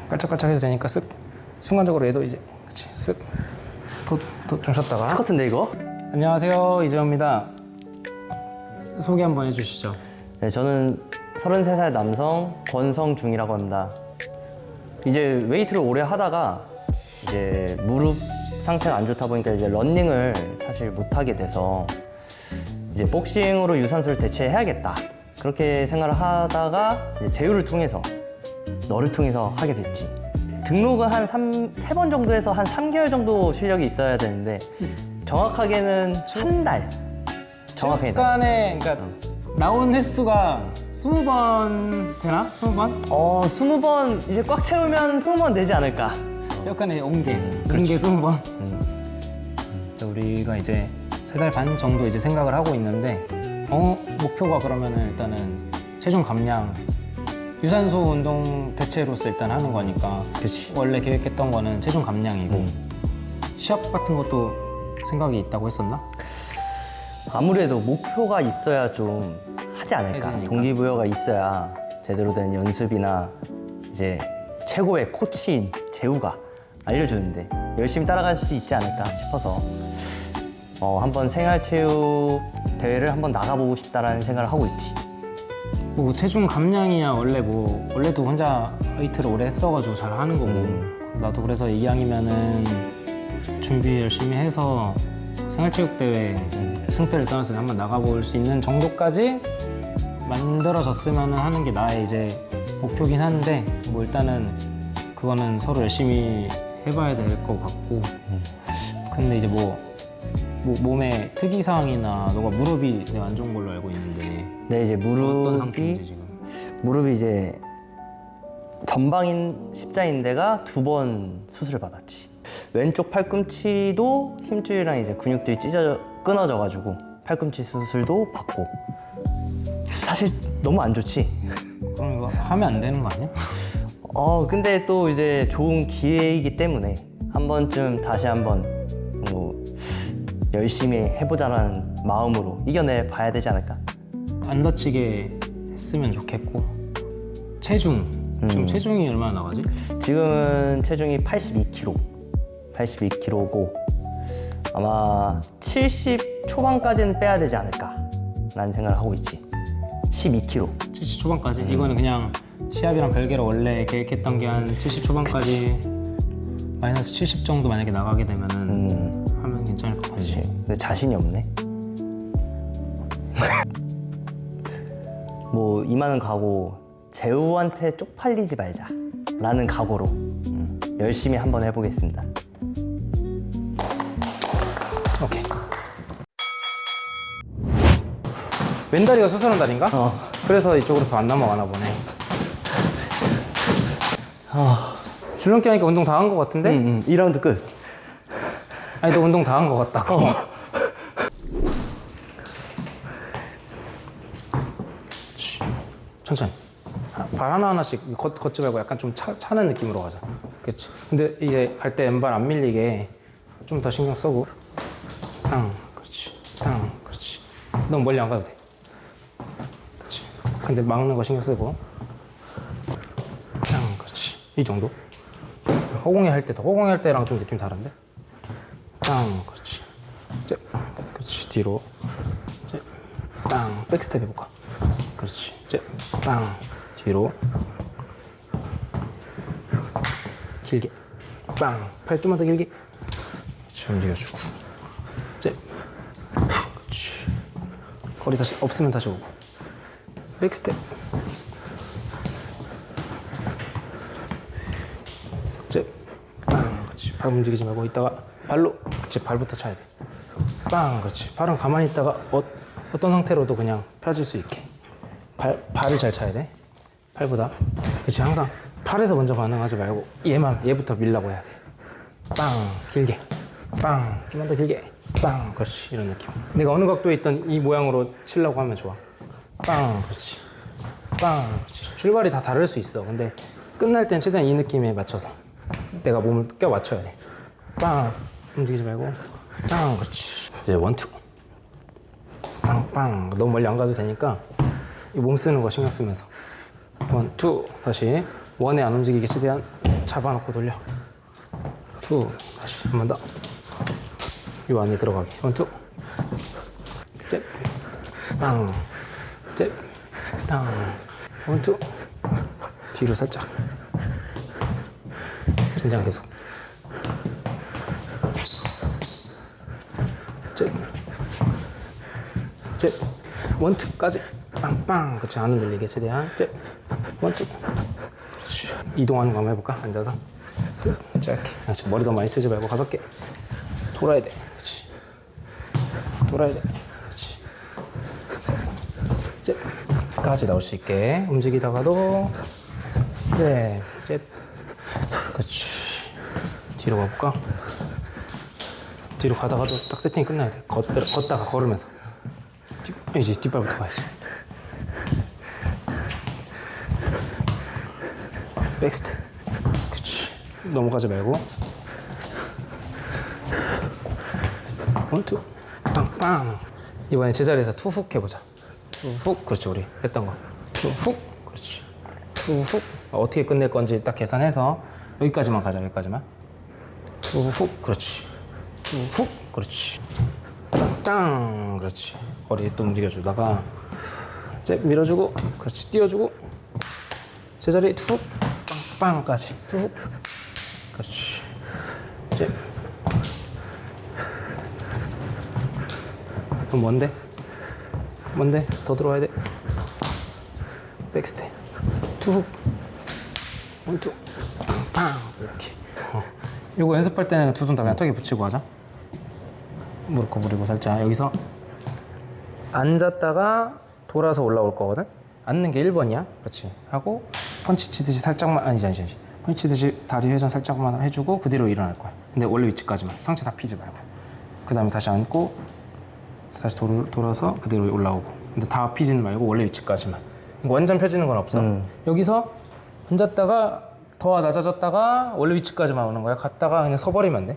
깔짝깔짝해도 되니까 쓱 순간적으로 얘도 이제 그치 쓱 좀 쉬었다가 스쿼트인데 이거? 안녕하세요, 이재호입니다. 소개 한번 해주시죠. 네, 저는 33살 남성 권성중이라고 합니다. 이제 웨이트를 오래 하다가 이제 무릎 상태가 안 좋다 보니까 이제 러닝을 사실 못 하게 돼서 이제 복싱으로 유산소를 대체해야겠다 그렇게 생각을 하다가 이제 재우를 통해서 너를 통해서 하게 됐지. 등록은 한 3번 정도 해서 한 3개월 정도 실력이 있어야 되는데 정확하게는 한 달 정확하게 체육관에 그러니까 나온 횟수가 20번 되나? 20번? 20번 이제 꽉 채우면 20번 되지 않을까. 체육관에 온 게 20번. 우리가 이제 3달 반 정도 이제 생각을 하고 있는데 목표가 그러면은 일단은 체중 감량, 유산소 운동 대체로서 일단 하는 거니까. 그치. 원래 계획했던 거는 체중 감량이고 시합 같은 것도 생각이 있다고 했었나? 아무래도 목표가 있어야 좀 하지 않을까. 해지니까. 동기부여가 있어야 제대로 된 연습이나 이제 최고의 코치인 재우가 알려주는데 열심히 따라갈 수 있지 않을까 싶어서 한번 생활체육 대회를 한번 나가보고 싶다라는 생각을 하고 있지. 뭐 체중 감량이야 원래도 혼자 웨이트를 오래 했어가지고 잘 하는 거고 나도 그래서 이왕이면은 준비 열심히 해서 생활체육대회 승패를 떠나서 한번 나가볼 수 있는 정도까지 만들어졌으면 하는 게 나의 이제 목표긴 한데 뭐 일단은 그거는 서로 열심히 해봐야 될 것 같고 근데 이제 뭐 몸에 특이사항이나 너가 무릎이 되게 안 좋은 걸로 알고 있는데 네, 이제 어떤 상태인지 지금? 무릎이 이제 전방인 십자인대가 2번 수술을 받았지. 왼쪽 팔꿈치도 힘줄이랑 이제 근육들이 끊어져가지고 팔꿈치 수술도 받고. 사실 너무 안 좋지. 그럼 이거 하면 안 되는 거 아니야? 근데 또 이제 좋은 기회이기 때문에 한 번쯤 다시 한번 뭐 열심히 해보자라는 마음으로 이겨내 봐야 되지 않을까. 안 다치게 했으면 좋겠고 체중 지금 체중이 얼마나 나가지? 지금은 체중이 82kg고 아마 70 초반까지는 빼야 되지 않을까 라는 생각을 하고 있지. 12kg. 70 초반까지? 이거는 그냥 시합이랑 별개로 원래 계획했던 게 한 70 초반까지 마이너스 70 정도 만약에 나가게 되면은 하면 괜찮을 것 같지. 근데 자신이 없네. 뭐 이만은 가고 재우한테 쪽팔리지 말자 라는 각오로 열심히 한번 해보겠습니다. 오케이. 왼다리가 수술한 다리인가? 그래서 이쪽으로 더 안 넘어가나 보네. 줄넘기 하니까 운동 다 한 것 같은데? 2라운드 끝. 아니 너 운동 다 한 것 같다고. 천천히. 발 하나하나씩 걷지 말고 약간 좀 차는 느낌으로 가자. 그렇지. 근데 이제 갈 때 왼발 안 밀리게 좀 더 신경 쓰고. 땅, 그렇지. 땅, 그렇지. 너무 멀리 안 가도 돼. 그렇지. 근데 막는 거 신경 쓰고. 땅, 그렇지. 이 정도. 허공에 할 때랑 좀 느낌 다른데? 땅, 그렇지. 그렇지. 뒤로. 땅, 백스텝 해볼까? 그렇지. 땅, 뒤로. 길게. 빵, 팔 좀만 더 길게. 그렇지, 움직여주고. 그렇지. 거리 다시 없으면 다시 오고. 백스텝. 빵, 그렇지. 발 움직이지 말고 있다가 발로. 그렇지, 발부터 차야 돼. 빵, 그렇지. 발은 가만히 있다가 어떤 상태로도 그냥 펴질 수 있게. 발을 잘 차야 돼. 팔보다. 그렇지, 항상 팔에서 먼저 반응하지 말고 얘부터 밀라고 해야 돼. 빵, 길게. 빵, 좀만 더 길게. 빵, 그렇지. 이런 느낌. 내가 어느 각도에 있던 이 모양으로 치려고 하면 좋아. 빵, 그렇지. 빵, 그렇지. 출발이 다 다를 수 있어. 근데 끝날 땐 최대한 이 느낌에 맞춰서 내가 몸을 껴 맞춰야 돼. 빵, 움직이지 말고. 빵, 그렇지. 이제 원투. 빵, 빵. 너무 멀리 안 가도 되니까 이 몸 쓰는 거 신경 쓰면서. 원, 투. 다시. 원에 안 움직이게 최대한 잡아놓고 돌려. 투. 다시 한 번 더. 요 안에 들어가게. 원, 투. 잽. 빵. 잽. 빵. 원, 투. 뒤로 살짝. 긴장 계속. 잽. 잽. 원, 투까지. 빵빵. 그렇지. 안 흔들리게 최대한. 잽. 원, 투. 그렇지. 이동하는 거 한번 해볼까? 앉아서. 쓱. 짧게. 다시 머리 더 많이 쓰지 말고 가볍게. 돌아야 돼. 그렇지. 돌아야 돼. 그렇지. 잽. 까지 나올 수 있게 움직이다가도 네. 잽. 그렇지. 뒤로 가볼까? 뒤로 가다가도 딱 세팅이 끝나야 돼. 걷다가 걸으면서. 이제 뒷발부터 가야지. 백스텝. 그치. 넘어가지 말고. 원, 투. 빵빵. 이번에 제자리에서 투훅 해보자. 투훅. 그렇지. 우리 했던 거. 투훅. 그렇지. 투훅. 어떻게 끝낼 건지 딱 계산해서 여기까지만 가자. 여기까지만. 투훅. 그렇지. 투훅. 그렇지. 땅. 그렇지. 허리 또 움직여주다가 잽 밀어주고. 그렇지. 띄워주고. 제자리 투훅. 빵빵까지. 투훅. 그렇지. 잽. 그럼 뭔데? 뭔데? 더 들어와야 돼. 백스텝. 투훅. 원, 투. 빵. 이렇게. 이거 연습할 때는 두 손 다 그냥 턱에 붙이고 하자. 무릎 구부리고 살짝. 여기서 앉았다가 돌아서 올라올 거거든? 앉는 게 1번이야. 그렇지. 하고 펀치 치듯이 살짝만, 아니지. 펀치 치듯이 다리 회전 살짝만 해주고 그대로 일어날 거야. 근데 원래 위치까지만. 상체 다 피지 말고. 그 다음에 다시 앉고 다시 돌아서 그대로 올라오고. 근데 다 피지는 말고 원래 위치까지만. 이거 완전 펴지는 건 없어. 여기서 앉았다가 더 낮아졌다가 원래 위치까지만 오는 거야. 갔다가 그냥 서버리면 돼.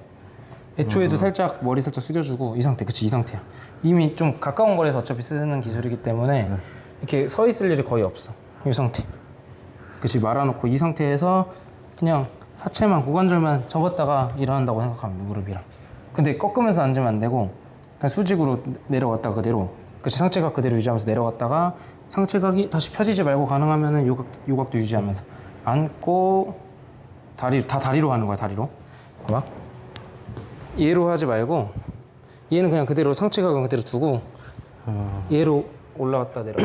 애초에도 살짝 머리 살짝 숙여주고 이 상태. 그치, 이 상태야. 이미 좀 가까운 거리에서 어차피 쓰는 기술이기 때문에 이렇게 서 있을 일이 거의 없어. 이 상태. 그치, 말아놓고 이 상태에서 그냥 하체만 고관절만 접었다가 일어난다고 생각하면 돼, 무릎이랑. 근데 꺾으면서 앉으면 안 되고 그냥 수직으로 내려갔다가 그대로. 그치, 상체각 그대로 유지하면서 내려갔다가 상체각이 다시 펴지지 말고 가능하면은 요각도 유지하면서 앉고 다리로 하는 거야. 다리로. 봐봐. 얘로 하지 말고 얘는 그냥 그대로 상체각은 그대로 두고 얘로 올라갔다 내려가.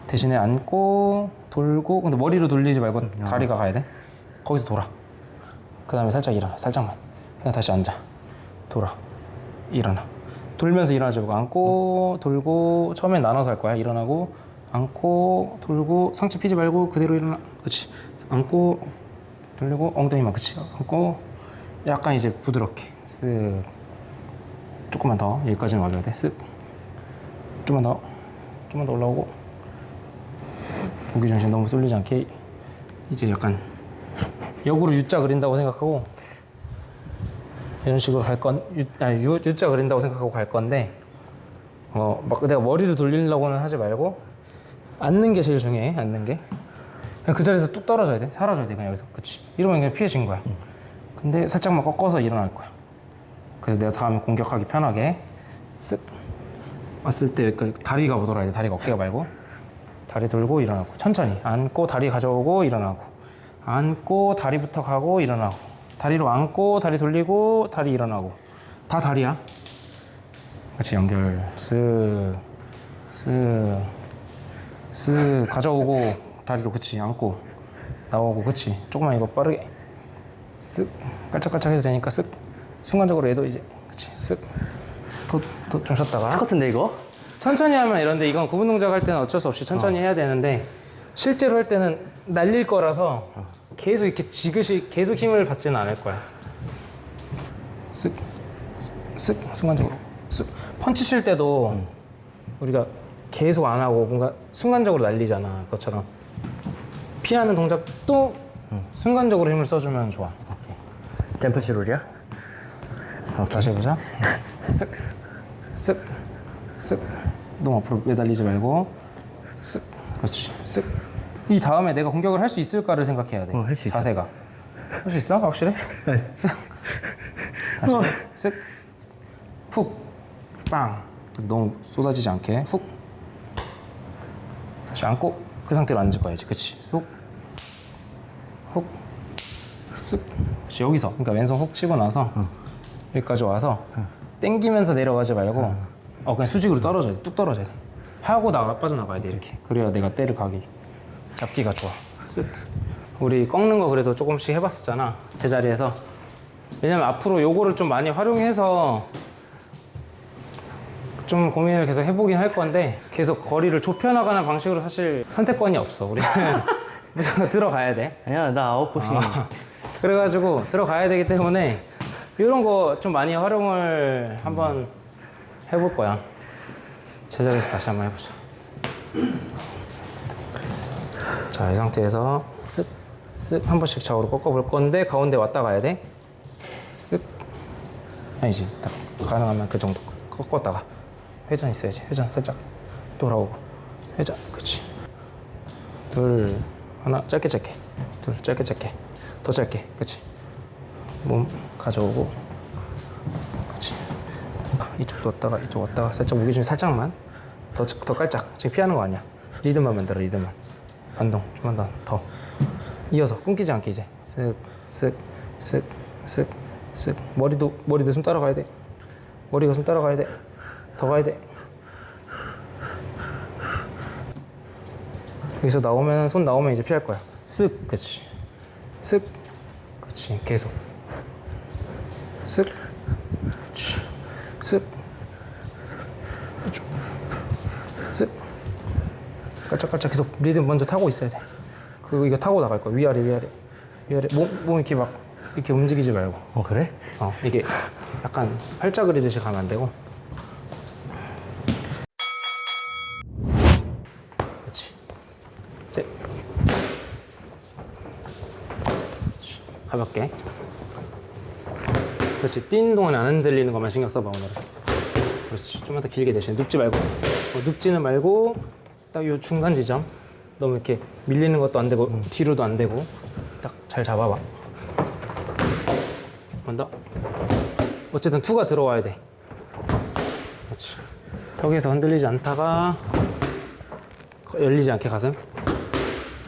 대신에 앉고 돌고. 근데 머리로 돌리지 말고 다리가 가야 돼. 거기서 돌아. 그 다음에 살짝 일어나. 살짝만. 그냥 다시 앉아. 돌아. 일어나. 돌면서 일어나지 말고 앉고 돌고. 처음엔 나눠서 할 거야. 일어나고 앉고 돌고. 상체 피지 말고 그대로 일어나. 그렇지. 앉고 돌리고 엉덩이만. 그치. 앉고 약간 이제 부드럽게 쓱. 조금만 더. 여기까지는 와줘야 돼. 쓱. 좀만 더 올라오고. 무게중심 너무 쏠리지 않게. 이제 약간 역으로 U자 그린다고 생각하고 이런 식으로 갈 건, U자 그린다고 생각하고 갈 건데 막 내가 머리를 돌리려고는 하지 말고 앉는 게 제일 중요해. 앉는 게 그냥 그 자리에서 뚝 떨어져야 돼. 사라져야 돼. 그냥 여기서. 그치. 이러면 그냥 피해진 거야. 근데 살짝만 꺾어서 일어날 거야. 그래서 내가 다음에 공격하기 편하게 쓱 왔을 때 여기까지 다리가 돌아야 돼. 다리가 어깨가 말고. 다리 돌고 일어나고. 천천히 앉고 다리 가져오고 일어나고. 앉고 다리부터 가고 일어나고. 다리로 앉고 다리 돌리고 다리 일어나고. 다 다리야. 같이 연결. 쓱 가져오고 다리로. 그치. 앉고 나오고. 그치. 조금만 이거 빠르게 쓱 깔짝깔짝 해도 되니까 쓱. 순간적으로 얘도 이제. 그치. 쓱 더 좀 쉬었다가 스쿼트인데 이거? 천천히 하면 이런데 이건 구분 동작 할 때는 어쩔 수 없이 천천히 해야 되는데 실제로 할 때는 날릴 거라서 계속 이렇게 지그시 계속 힘을 받지는 않을 거야. 쓱 순간적으로 쓱. 펀치 칠 때도 우리가 계속 안 하고 뭔가 순간적으로 날리잖아. 그것처럼 피하는 동작도 순간적으로 힘을 써주면 좋아. 댐프시 롤이야? 다시 해보자. 쓱 너무 앞으로 매달리지 말고 쓱. 그렇지. 쓱. 이 다음에 내가 공격을 할 수 있을까를 생각해야 돼. 할수 있어. 자세가. 할 수 있어? 확실해? 네. 쓱. 다시 쓱. 훅. 빵. 너무 쏟아지지 않게 훅. 다시 안고 그 상태로 앉을 거야 이제. 그치? 훅. 훅. 쓱. 그치, 여기서 그러니까 왼손 훅 치고 나서 여기까지 와서 당기면서 내려가지 말고 그냥 수직으로 떨어져야 돼. 뚝 떨어져야 돼. 하고 빠져나가야 돼 이렇게. 그래야 내가 때를 잡기가 좋아. 쓱. 우리 꺾는 거 그래도 조금씩 해봤었잖아 제자리에서. 왜냐면 앞으로 요거를 좀 많이 활용해서 좀 고민을 계속 해보긴 할 건데 계속 거리를 좁혀나가는 방식으로 사실 선택권이 없어. 우리는 무조건 들어가야 돼. 아니야, 나 아웃풋이. 그래가지고 들어가야 되기 때문에 이런 거 좀 많이 활용을 한번 해볼 거야. 제자리에서 다시 한번 해보자. 자, 이 상태에서 쓱, 쓱 한 번씩 좌우로 꺾어볼 건데 가운데 왔다 가야 돼. 쓱. 아니지, 딱 가능하면 그 정도 꺾었다가 회전 있어야지. 회전 살짝 돌아오고 회전. 그치. 둘, 하나, 짧게 둘, 짧게 더 짧게. 그치. 몸 가져오고. 그치. 이쪽도 왔다가 이쪽 왔다가 살짝 무게중심 살짝만 더 깔짝. 지금 피하는 거 아니야. 리듬만 만들어. 리듬만. 반동 좀만 더 이어서 끊기지 않게 이제 쓱쓱쓱쓱쓱 머리도 좀 따라가야 돼. 머리가 좀 따라가야 돼. 더 가야 돼. 여기서 나오면 손 나오면 이제 피할 거야. 쓱. 그치. 쓱. 그치. 계속 쓱. 그치. 쓱. 이쪽. 쓱. 깔짝깔짝 계속 리듬 먼저 타고 있어야 돼. 이거 타고 나갈 거야. 위아래. 몸 이렇게 막 이렇게 움직이지 말고. 그래? 이게 약간 팔자 그리듯이 가면 안 되고. 그렇지. 이제 그렇지. 가볍게. 그렇지. 뛰는 동안에 안 흔들리는 것만 신경 써봐 오늘은. 그렇지. 좀만 더 길게 대신 눕지 말고. 눕지는 말고 딱 요 중간 지점. 너무 이렇게 밀리는 것도 안 되고 뒤로도 안 되고 딱 잘 잡아봐. 한 번 더. 어쨌든 투가 들어와야 돼. 그렇지. 턱에서 흔들리지 않다가 열리지 않게 가슴.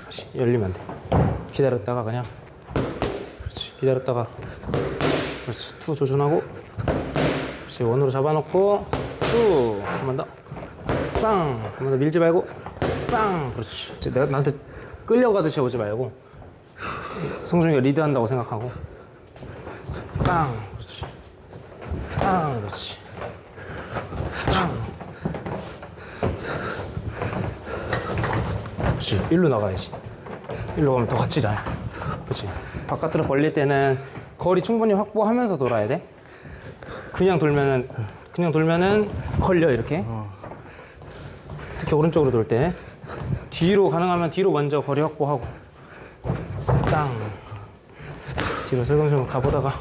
다시 열리면 돼. 기다렸다가 그냥. 그렇지. 기다렸다가. 그렇지. 투 조준하고. 그렇지. 원으로 잡아놓고 투. 한 번 더. 빵. 한 번 더 밀지 말고. 빵. 그렇지. 내가 나한테 끌려가듯이 오지 말고 성준이가 리드한다고 생각하고 빵. 그렇지. 빵. 그렇지. 빵. 그렇지. 일로 나가야지. 일로 가면 더 갇히잖아. 그렇지. 바깥으로 벌릴 때는 거리 충분히 확보하면서 돌아야 돼. 그냥 돌면은 걸려 이렇게. 특히 오른쪽으로 돌 때 뒤로 가능하면 뒤로 먼저 거리 확보하고 땅 뒤로 슬금슬금 가보다가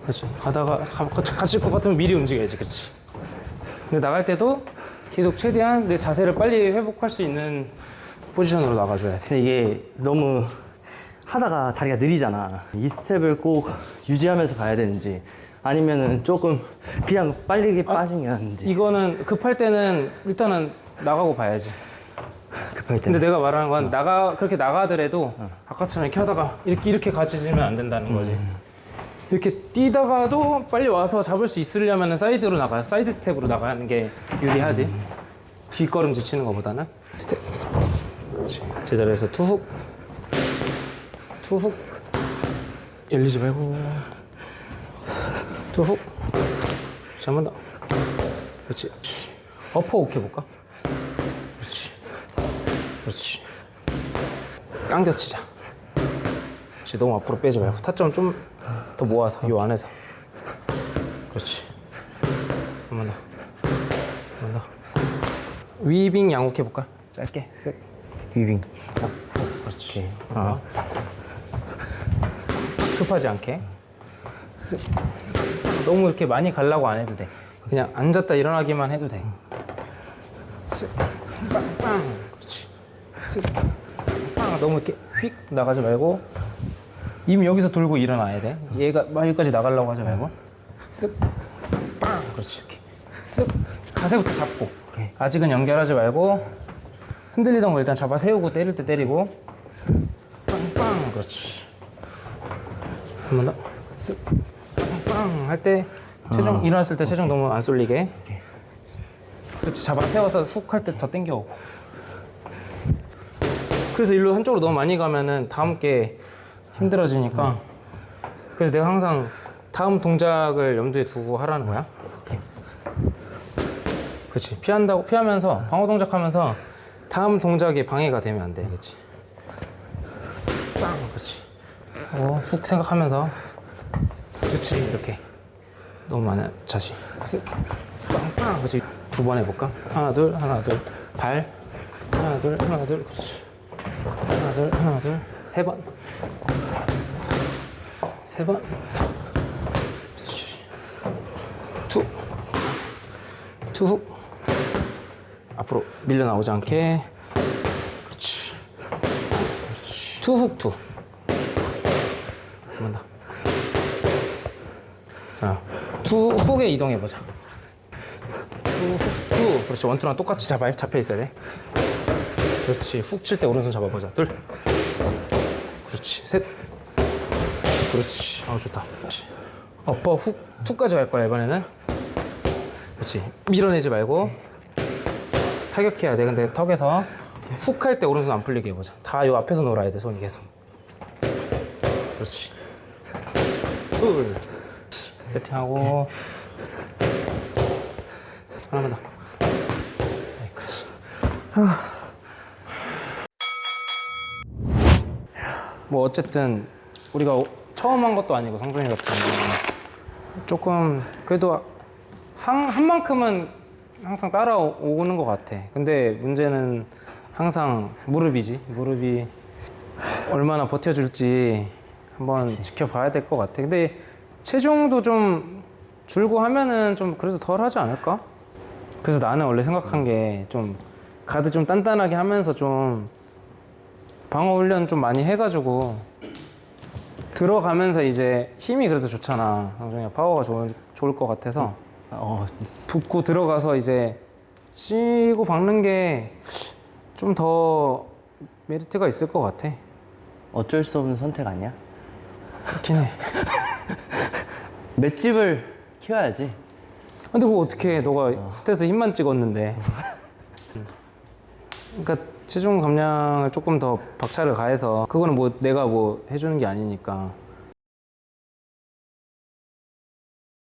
그렇지. 가다가 갇힐 것 같으면 미리 움직여야지. 그렇지. 근데 나갈 때도 계속 최대한 내 자세를 빨리 회복할 수 있는 포지션으로 나가줘야 돼. 근데 이게 너무 하다가 다리가 느리잖아. 이 스텝을 꼭 유지하면서 가야 되는지 아니면은 조금 그냥 빨리 빠지는 게 낫는지. 이거는 급할 때는 일단은 나가고 봐야지. 급할 때. 근데 내가 말하는 건 그렇게 나가더라도 아까처럼 이렇게 하다가 이렇게 가지면 안 된다는 거지. 이렇게 뛰다가도 빨리 와서 잡을 수 있으려면 사이드 스텝으로 나가는 게 유리하지. 뒷걸음질 치는 것보다는. 스텝. 그렇지. 제자리에서 투훅. 열리지 말고. 투훅. 한 번 더. 그렇지. 어퍼훅 해볼까? 그렇지. 당겨서 치자. 그렇지. 너무 앞으로 빼지 말고 타점 좀 더 모아서 요 안에서. 그렇지. 한 번 더. 위빙 양훅 해볼까? 짧게. 쓱. 위빙. 그렇지. 급하지 않게. 쓱. 너무 이렇게 많이 가려고 안 해도 돼. 그냥 앉았다 일어나기만 해도 돼. 쓱. 빵. 그렇지. 쓱. 빵. 너무 이렇게 휙 나가지 말고 이미 여기서 돌고 일어나야 돼. 얘가 막 여기까지 나가려고 하지 말고 쓱 빵. 그렇지. 이렇게 쓱 자세부터 잡고 아직은 연결하지 말고 흔들리던 거 일단 잡아 세우고 때릴 때 때리고 빵빵. 그렇지. 한 번 더 쓱 빵빵 할 때 체중 일어났을 때 체중 너무 안 쏠리게. 그렇지. 잡아 세워서 훅 할 때 더 당겨오고. 그래서 일로 한쪽으로 너무 많이 가면은 다음 게 힘들어지니까. 그래서 내가 항상 다음 동작을 염두에 두고 하라는 거야. 그렇지. 피하면서 방어 동작하면서 다음 동작에 방해가 되면 안 돼. 그렇지. 빵. 그렇지. 훅 생각하면서. 그렇지. 이렇게 너무 많은 자시. 쓱 빵빵. 그렇지. 두 번 해볼까? 하나 둘 발 하나 둘 그렇지. 하나 둘 세 번 그렇지. 투훅 앞으로 밀려 나오지 않게. 그렇지. 투훅 한 번 더. 자, 투훅에 이동해 보자. 투. 그렇지. 원투랑 똑같이 잡혀 있어야 돼. 그렇지. 훅 칠 때 오른손 잡아보자. 둘. 그렇지. 셋. 그렇지. 좋다. 그렇지. 어퍼 훅까지 갈 거야 이번에는. 그렇지. 밀어내지 말고 타격해야 돼. 근데 턱에서 훅 할 때 오른손 안 풀리게 해보자. 다 요 앞에서 놀아야 돼. 손이 계속. 그렇지. 둘. 세팅하고 하나만 더. 여기까지. 뭐 어쨌든 우리가 처음 한 것도 아니고 성준이 같은 경우는 조금 그래도 한 만큼은 항상 따라오는 것 같아. 근데 문제는 항상 무릎이지. 무릎이 얼마나 버텨줄지 한번 지켜봐야 될 것 같아. 근데 체중도 좀 줄고 하면은 좀 그래도 덜 하지 않을까? 그래서 나는 원래 생각한 게 좀 가드 좀 단단하게 하면서 좀 방어 훈련 좀 많이 해가지고 들어가면서 이제 힘이 그래도 좋잖아. 성준이가 파워가 좋을 것 같아서 붓고 들어가서 이제 치고 박는 게 좀 더 메리트가 있을 것 같아. 어쩔 수 없는 선택 아니야? 그렇긴 해. 맷집을 키워야지. 근데 그거 어떻게 해? 너가 스탯에 힘만 찍었는데. 그러니까 체중 감량을 조금 더 박차를 가해서 그거는 뭐 내가 뭐 해주는 게 아니니까